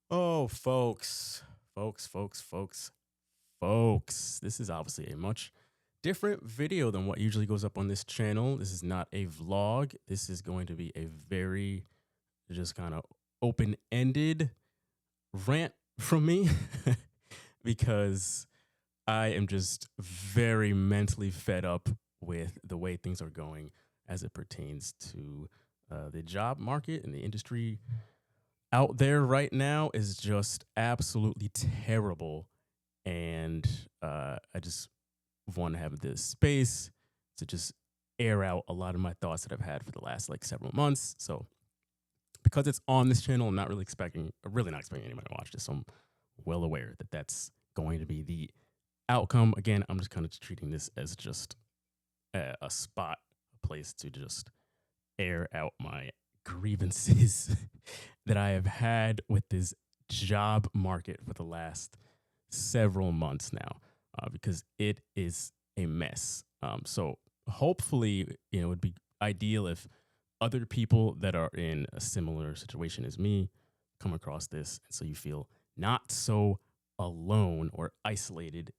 Oh, folks. This is obviously a much different video than what usually goes up on this channel. This is not a vlog. This is going to be a very just kind of open ended rant from me because I am just very mentally fed up with the way things are going as it pertains to the job market and the industry out there right now is just absolutely terrible. And I just want to have this space to just air out a lot of my thoughts that I've had for the last like several months. So because it's on this channel, I'm not really not expecting anybody to watch this. So I'm well aware that that's going to be the outcome. Again, I'm just kind of treating this as just a spot, a place to just air out my grievances that I have had with this job market for the last several months now, because it is a mess. So hopefully, it would be ideal if other people that are in a similar situation as me come across this, and so you feel not so alone or isolated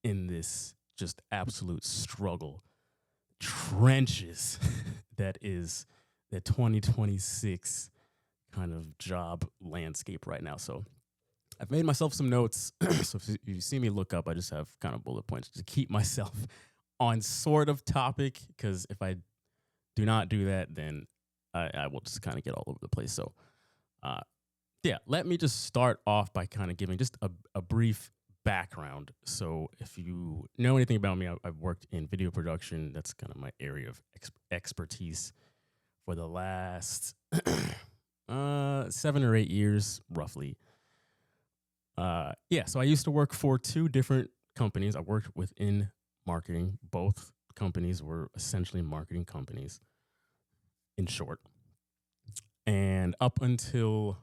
in this just absolute struggle trenches that is the 2026 kind of job landscape right now. So I've made myself some notes. So if you see me look up, I just have kind of bullet points to keep myself on sort of topic, because if I do not do that, then I will just kind of get all over the place. So uh, yeah, let me just start off by kind of giving just a brief background. So if you know anything about me, I've worked in video production. That's kind of my area of expertise for the last 7 or 8 years, roughly. Yeah, so I used to work for two different companies. I worked within marketing. Both companies were essentially marketing companies, in short. And up until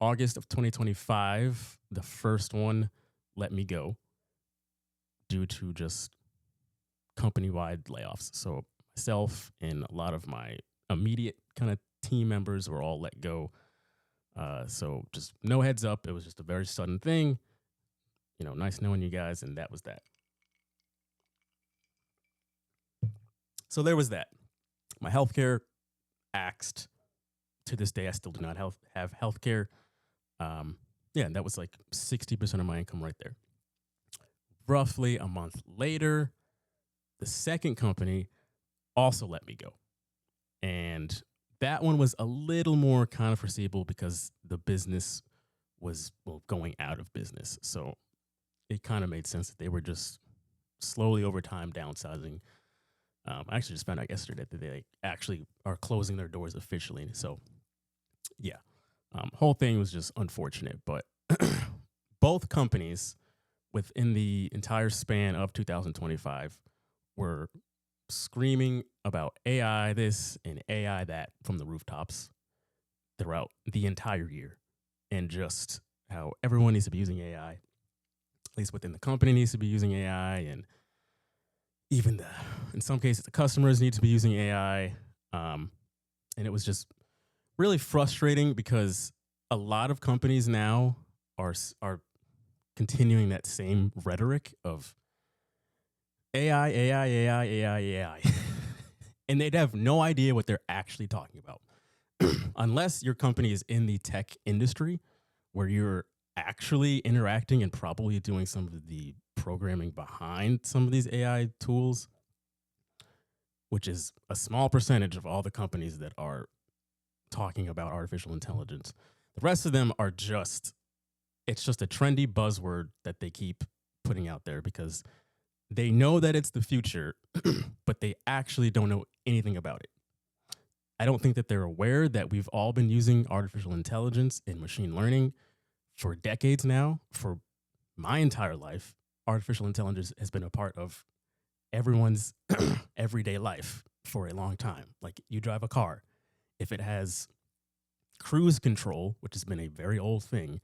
August of 2025, the first one let me go due to just company wide layoffs. So myself and a lot of my immediate kind of team members were all let go. So just no heads up. It was just a very sudden thing. Nice knowing you guys. And that was that. So there was that. My healthcare axed. To this day, I still do not have healthcare. Yeah, and that was like 60% of my income right there. Roughly a month later, the second company also let me go. And that one was a little more kind of foreseeable because the business was going out of business. So it kind of made sense that they were just slowly over time downsizing. I actually just found out yesterday that they actually are closing their doors officially. So yeah, whole thing was just unfortunate. But both companies within the entire span of 2025 were screaming about AI this and AI that from the rooftops throughout the entire year, and just how everyone needs to be using AI, at least within the company needs to be using AI, and even in some cases the customers need to be using AI. And it was just really frustrating because a lot of companies now are continuing that same rhetoric of AI, AI, AI, AI, AI. And they'd have no idea what they're actually talking about. Unless your company is in the tech industry where you're actually interacting and probably doing some of the programming behind some of these AI tools, which is a small percentage of all the companies that are talking about artificial intelligence. The rest of them are it's just a trendy buzzword that they keep putting out there because they know that it's the future, but they actually don't know anything about it. I don't think that they're aware that we've all been using artificial intelligence and machine learning for decades now. For my entire life, artificial intelligence has been a part of everyone's everyday life for a long time. Like, you drive a car, if it has cruise control, which has been a very old thing,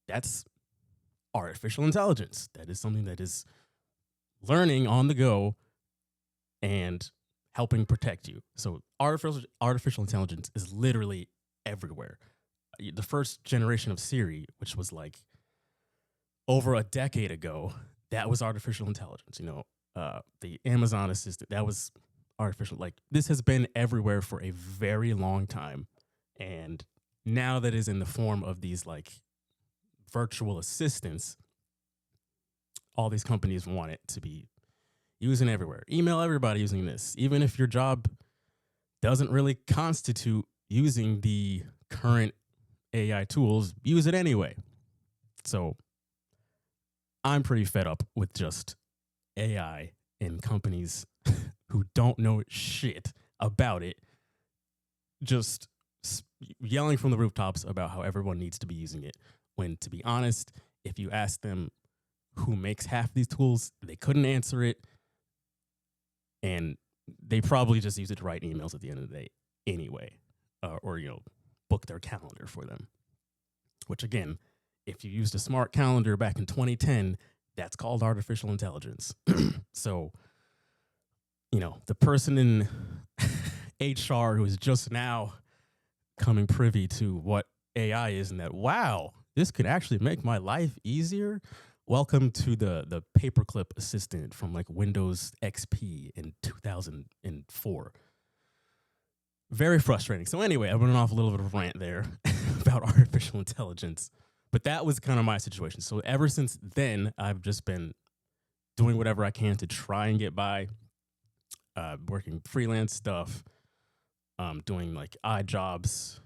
that's artificial intelligence. That is something that is learning on the go and helping protect you. So artificial intelligence is literally everywhere. the first generation of Siri, which was like over a decade ago, that was artificial intelligence. The Amazon Assistant, that was artificial. Like this has been everywhere for a very long time, and now that is in the form of these like virtual assistants, all these companies want it to be using everywhere. Email everybody using this, even if your job doesn't really constitute using the current AI tools, use it anyway. So I'm pretty fed up with just AI and companies who don't know shit about it, just yelling from the rooftops about how everyone needs to be using it. When, to be honest, if you ask them who makes half these tools, they couldn't answer it. And they probably just use it to write emails at the end of the day anyway, or, book their calendar for them. Which, again, if you used a smart calendar back in 2010, that's called artificial intelligence. So, the person in HR who is just now coming privy to what AI is and that, wow, this could actually make my life easier. Welcome to the paperclip assistant from like Windows XP in 2004. Very frustrating. So anyway, I went off a little bit of a rant there about artificial intelligence, but that was kind of my situation. So ever since then, I've just been doing whatever I can to try and get by, working freelance stuff, doing like odd jobs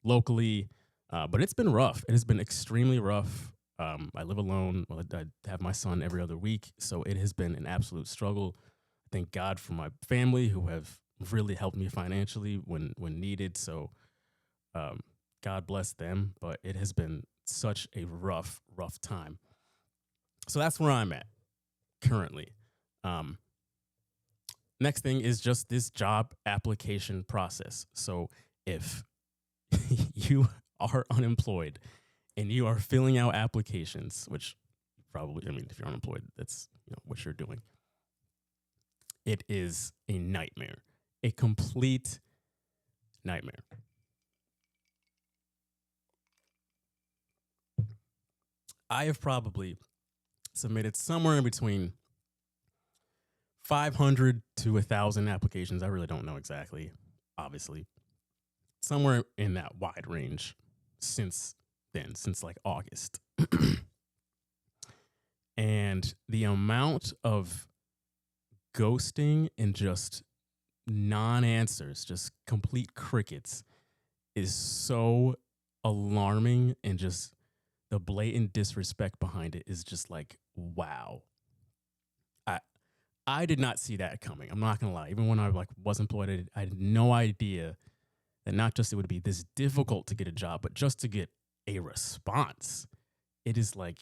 locally, but it's been rough. It has been extremely rough. I live alone. Well, I have my son every other week, so it has been an absolute struggle. Thank God for my family who have really helped me financially when needed. So God bless them, but it has been such a rough time. So that's where I'm at currently. Next thing is just this job application process. So if you are unemployed and you are filling out applications, which probably, if you're unemployed, that's what you're doing. It is a nightmare, a complete nightmare. I have probably submitted somewhere in between 500 to 1,000 applications. I really don't know exactly, obviously. Somewhere in that wide range since then, since like August. And the amount of ghosting and just non-answers, just complete crickets, is so alarming, and just the blatant disrespect behind it is just like, wow. I did not see that coming. I'm not gonna lie. Even when I was employed, I had no idea that not just it would be this difficult to get a job, but just to get a response. It is like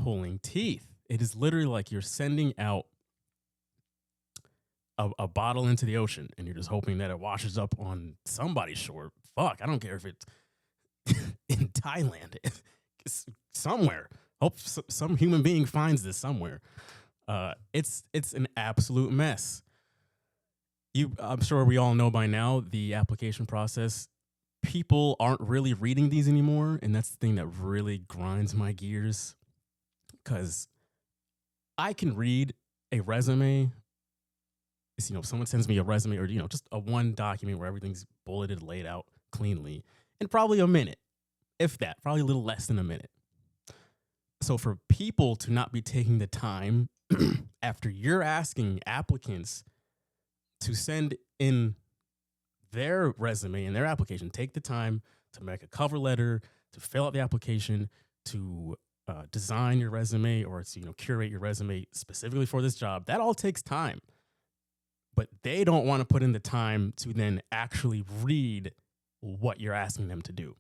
pulling teeth. It is literally like you're sending out a bottle into the ocean and you're just hoping that it washes up on somebody's shore. Fuck, I don't care if it's in Thailand. It's somewhere. Hope some human being finds this somewhere. It's an absolute mess. I'm sure we all know by now the application process. People aren't really reading these anymore, and that's the thing that really grinds my gears. Because I can read a resume. If someone sends me a resume, or just a one document where everything's bulleted, laid out cleanly, in probably a minute, if that, probably a little less than a minute. So for people to not be taking the time after you're asking applicants to send in their resume and their application, take the time to make a cover letter, to fill out the application, to design your resume, or to curate your resume specifically for this job, that all takes time. But they don't want to put in the time to then actually read what you're asking them to do.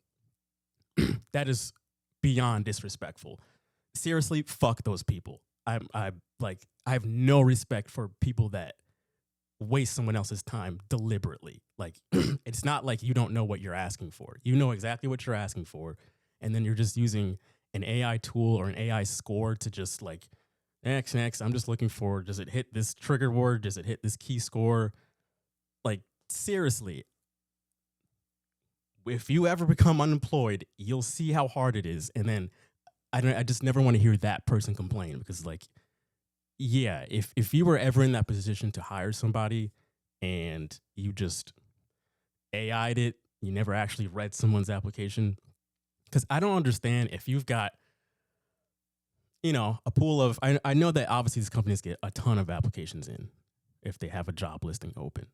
That is beyond disrespectful. Seriously, fuck those people. I have no respect for people that waste someone else's time deliberately. Like, it's not like you don't know what you're asking for. You know exactly what you're asking for, and then you're just using an AI tool or an AI score to just like, next, I'm just looking for, does it hit this trigger word? Does it hit this key score? Like, seriously, if you ever become unemployed, you'll see how hard it is. And then I just never want to hear that person complain because, like, yeah, if you were ever in that position to hire somebody and you just AI'd it, you never actually read someone's application. Because I don't understand if you've got, a pool of, I know that obviously these companies get a ton of applications in if they have a job listing open.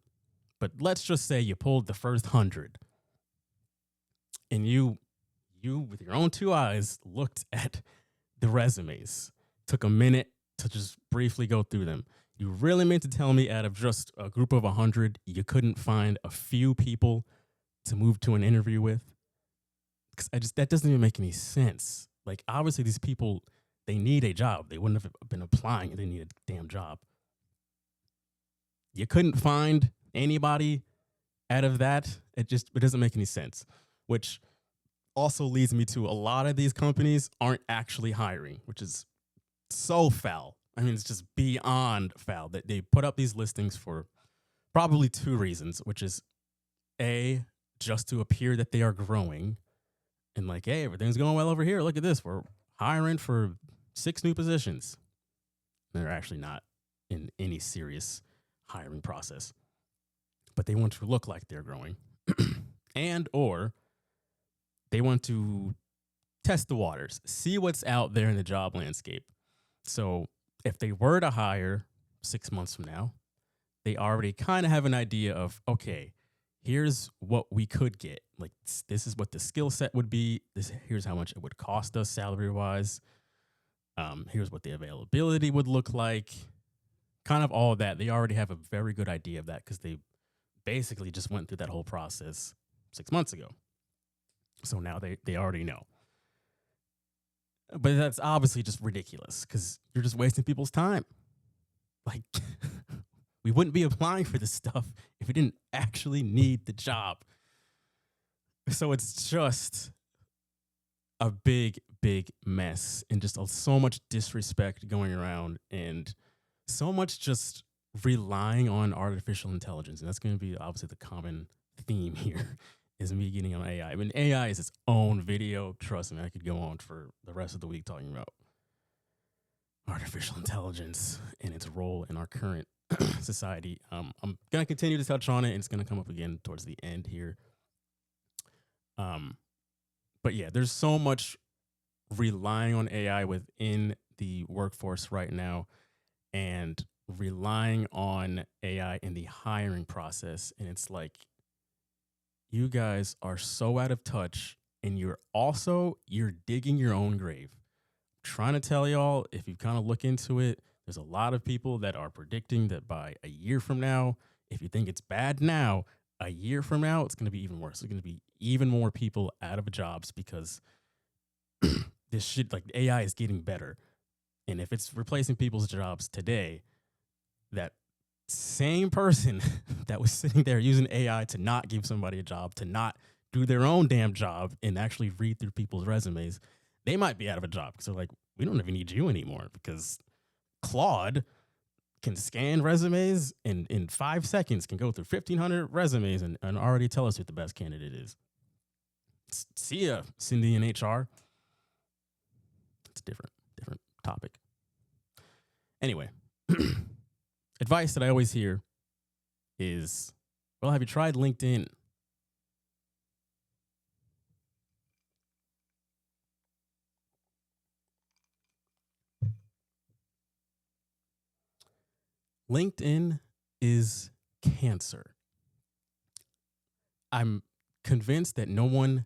But let's just say you pulled the first 100 and you with your own two eyes looked at the resumes, took a minute to just briefly go through them. You really meant to tell me out of just a group of 100, you couldn't find a few people to move to an interview with? Because that doesn't even make any sense. Like, obviously these people, they need a job. They wouldn't have been applying if they need a damn job. You couldn't find anybody out of that. It doesn't make any sense, which also leads me to a lot of these companies aren't actually hiring, which is so foul. I mean, it's just beyond foul that they put up these listings for probably two reasons, which is A, just to appear that they are growing and like, hey, everything's going well over here. Look at this. We're hiring for 6 new positions. They're actually not in any serious hiring process, but they want to look like they're growing and or they want to test the waters, see what's out there in the job landscape. So if they were to hire 6 months from now, they already kind of have an idea of, okay, here's what we could get. Like, this is what the skill set would be. Here's how much it would cost us salary wise. Here's what the availability would look like. Kind of all of that. They already have a very good idea of that because they basically just went through that whole process 6 months ago. So now they already know. But that's obviously just ridiculous because you're just wasting people's time. Like, we wouldn't be applying for this stuff if we didn't actually need the job. So it's just a big, big mess and just so much disrespect going around and so much just relying on artificial intelligence. And that's going to be obviously the common theme here is me getting on AI. I mean, AI is its own video. Trust me, I could go on for the rest of the week talking about artificial intelligence and its role in our current society. I'm going to continue to touch on it, and it's going to come up again towards the end here. But yeah, there's so much relying on AI within the workforce right now and relying on AI in the hiring process. And it's like, you guys are so out of touch and you're digging your own grave. I'm trying to tell y'all, if you kind of look into it, there's a lot of people that are predicting that by a year from now, if you think it's bad now, a year from now, it's going to be even worse. There's going to be even more people out of jobs because this shit, like AI is getting better. And if it's replacing people's jobs today, that same person that was sitting there using AI to not give somebody a job, to not do their own damn job and actually read through people's resumes, they might be out of a job. So like, we don't even need you anymore because Claude can scan resumes and in 5 seconds can go through 1,500 resumes and already tell us who the best candidate is. See ya, Cindy in HR. It's a different topic. Anyway, advice that I always hear is, well, have you tried LinkedIn? LinkedIn is cancer. I'm convinced that no one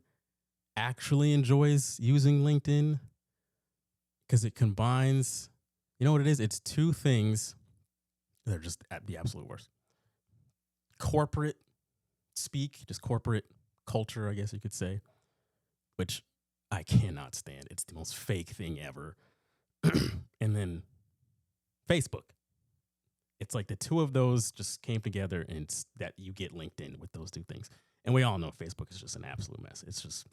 actually enjoys using LinkedIn because it combines, you know what it is? It's two things that are just at the absolute worst. Corporate speak, just corporate culture, I guess you could say, which I cannot stand. It's the most fake thing ever. And then Facebook. It's like the two of those just came together and it's that you get LinkedIn with those two things. And we all know Facebook is just an absolute mess. It's just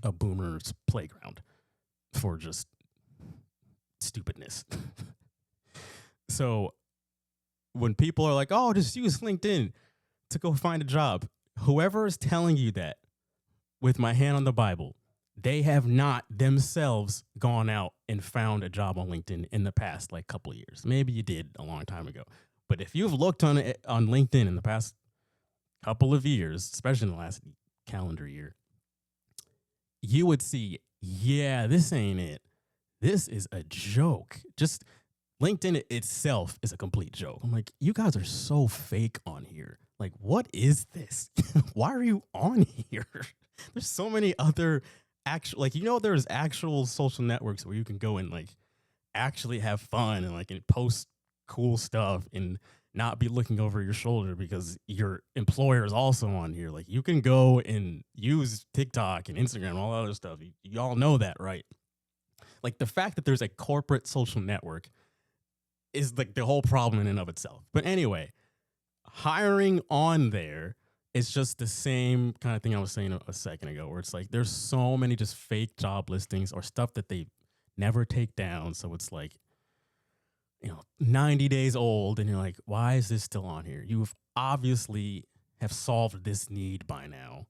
a boomer's playground for just stupidness. So when people are like, oh, just use LinkedIn to go find a job, whoever is telling you that with my hand on the Bible, they have not themselves gone out and found a job on LinkedIn in the past like couple of years. Maybe you did a long time ago, but if you've looked on LinkedIn in the past couple of years, especially in the last calendar year, you would see, yeah, this ain't it. This is a joke. Just LinkedIn itself is a complete joke. I'm like, you guys are so fake on here. Like, what is this? Why are you on here? There's so many other actual, like, there's actual social networks where you can go and like actually have fun and like and post cool stuff and not be looking over your shoulder because your employer is also on here. Like, you can go and use TikTok and Instagram and all that other stuff. You all know that, right? Like, the fact that there's a corporate social network is like the whole problem in and of itself. But anyway, hiring on there is just the same kind of thing I was saying a second ago, where it's like there's so many just fake job listings or stuff that they never take down. So it's like, 90 days old, and you're like, why is this still on here? You've obviously have solved this need by now,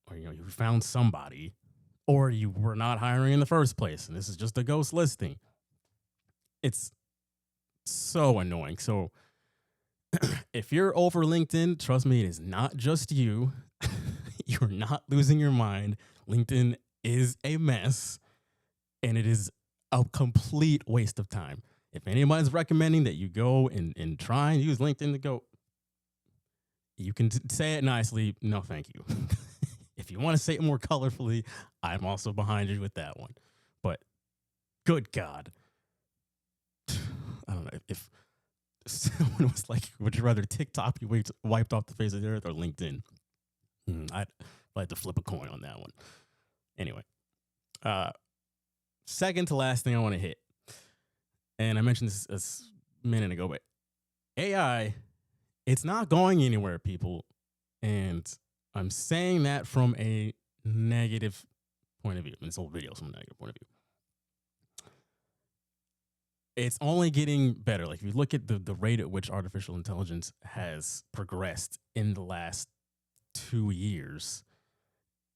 or you found somebody, or you were not hiring in the first place, and this is just a ghost listing. It's so annoying. So if you're over LinkedIn, trust me, it is not just you. You're not losing your mind. LinkedIn is a mess, and it is a complete waste of time. If anybody's recommending that you go and try and use LinkedIn to go, you can say it nicely. No, thank you. If you want to say it more colorfully, I'm also behind you with that one. But good God. I don't know if someone was like, would you rather TikTok be wiped off the face of the earth or LinkedIn? I'd like to flip a coin on that one. Anyway, second to last thing I want to hit, and I mentioned this a minute ago, but AI, it's not going anywhere, people. And I'm saying that from a negative point of view. And this whole video is from a negative point of view. It's only getting better. Like, if you look at the rate at which artificial intelligence has progressed in the last 2 years,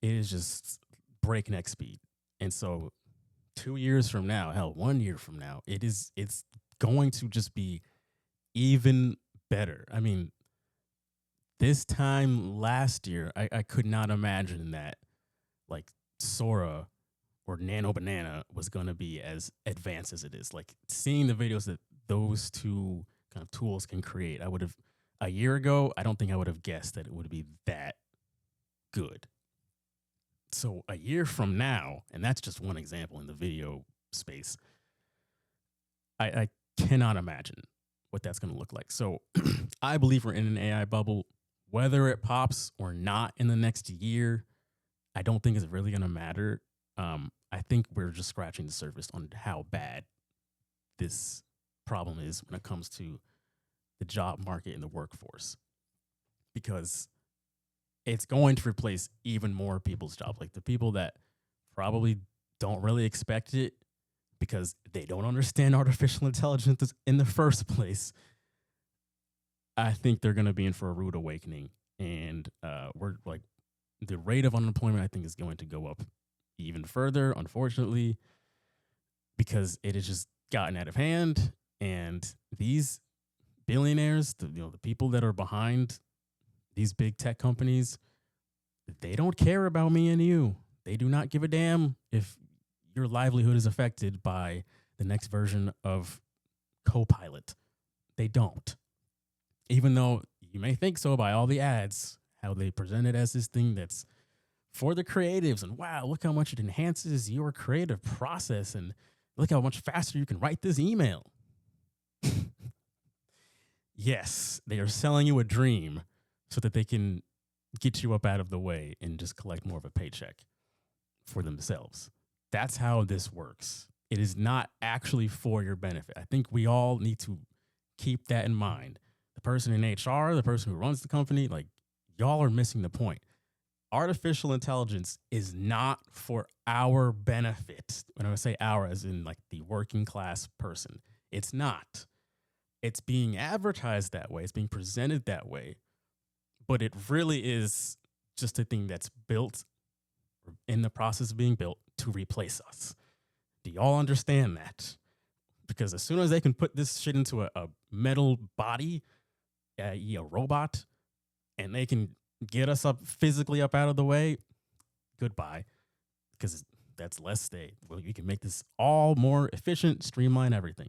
it is just breakneck speed. And so 2 years from now, hell, 1 year from now, it's going to just be even better. I mean, this time last year, I could not imagine that like Sora or Nano Banana was going to be as advanced as it is. Like, seeing the videos that those two kind of tools can create, a year ago, I don't think I would have guessed that it would be that good. So a year from now, and that's just one example in the video space, I cannot imagine what that's going to look like. So I believe we're in an AI bubble. Whether it pops or not in the next year, I don't think it's really going to matter. I think we're just scratching the surface on how bad this problem is when it comes to the job market and the workforce, because it's going to replace even more people's jobs. Like, the people that probably don't really expect it because they don't understand artificial intelligence in the first place, I think they're going to be in for a rude awakening. And we're like, the rate of unemployment, I think, is going to go up even further, unfortunately, because it has just gotten out of hand. And these billionaires, the people that are behind these big tech companies, they don't care about me and you. They do not give a damn if your livelihood is affected by the next version of Copilot. They don't. Even though you may think so by all the ads, how they present it as this thing that's for the creatives, and wow, look how much it enhances your creative process, and look how much faster you can write this email. Yes, they are selling you a dream so that they can get you up out of the way and just collect more of a paycheck for themselves. That's how this works. It is not actually for your benefit. I think we all need to keep that in mind. The person in HR, the person who runs the company, like, y'all are missing the point. Artificial intelligence is not for our benefit. When I say our, as in like the working class person, it's not. It's being advertised that way. It's being presented that way. But it really is just a thing that's built in the process of being built to replace us. Do y'all understand that? Because as soon as they can put this shit into a metal body, a robot, and they can get us up physically up out of the way, goodbye. Because that's less stay. Well, you can make this all more efficient, streamline everything.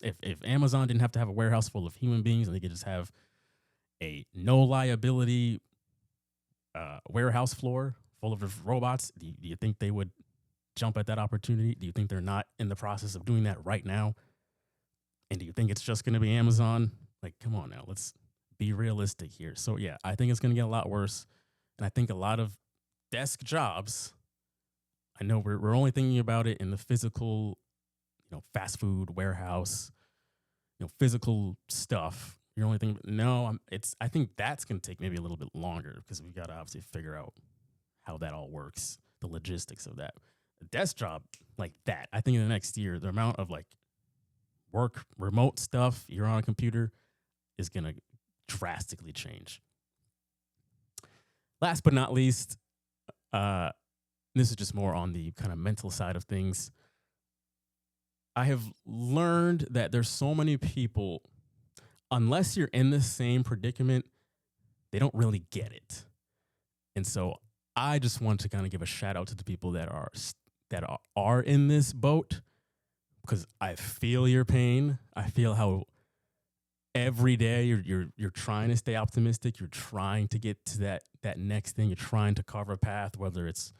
If Amazon didn't have to have a warehouse full of human beings and they could just have a no liability warehouse floor full of robots, do you think they would jump at that opportunity? Do you think they're not in the process of doing that right now? And do you think it's just going to be Amazon? Like, come on now, let's be realistic here. So yeah, I think it's going to get a lot worse. And I think a lot of desk jobs, I know we're only thinking about it in the physical, fast food, warehouse, physical stuff. You're only thinking, no, I think that's going to take maybe a little bit longer because we've got to obviously figure out how that all works, the logistics of that. A desk job like that, I think in the next year, the amount of like work, remote stuff, you're on a computer is going to drastically change. Last but not least, this is just more on the kind of mental side of things. I have learned that there's so many people, unless you're in the same predicament, they don't really get it. And so I just want to kind of give a shout out to the people that are in this boat, because I feel your pain. I feel how every day you're trying to stay optimistic. You're trying to get to that next thing. You're trying to carve a path, whether it's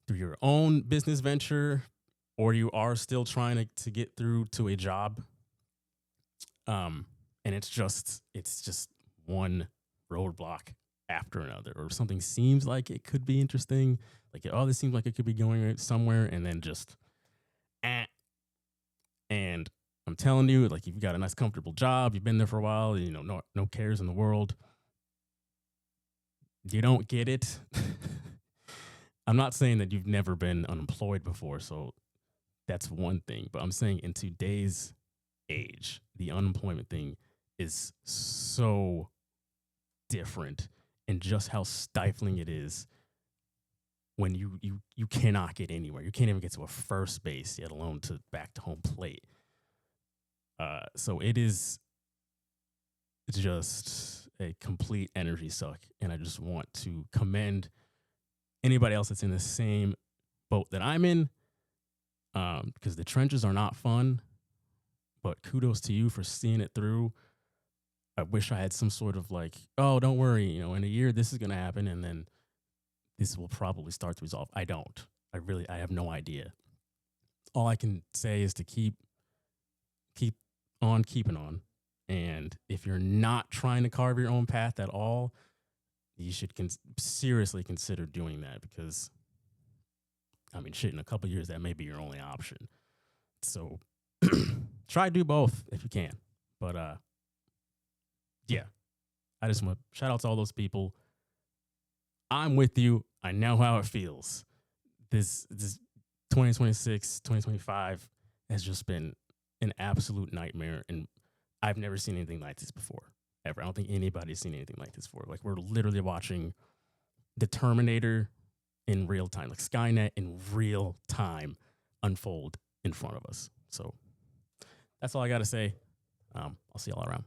through your own business venture or you are still trying to get through to a job. And it's just one roadblock after another, or something seems like it could be interesting. Like, oh, this seems like it could be going somewhere, and then just, and I'm telling you, like, you've got a nice, comfortable job, you've been there for a while, no cares in the world. You don't get it. I'm not saying that you've never been unemployed before, so that's one thing. But I'm saying in today's age, the unemployment thing is so different, and just how stifling it is when you cannot get anywhere. You can't even get to a first base, yet alone to back to home plate. So it's just a complete energy suck. And I just want to commend anybody else that's in the same boat that I'm in, because the trenches are not fun, but kudos to you for seeing it through. I wish I had some sort of like, oh, don't worry, in a year this is going to happen, and then this will probably start to resolve. I don't. I have no idea. All I can say is to keep on keeping on. And if you're not trying to carve your own path at all, you should seriously consider doing that, because, I mean, shit, in a couple of years, that may be your only option. So try to do both if you can. But yeah, I just want to shout out to all those people. I'm with you. I know how it feels. This 2026, 2025 has just been an absolute nightmare. And I've never seen anything like this before, ever. I don't think anybody's seen anything like this before. Like, we're literally watching the Terminator in real time, like Skynet in real time unfold in front of us. So that's all I got to say. I'll see y'all around.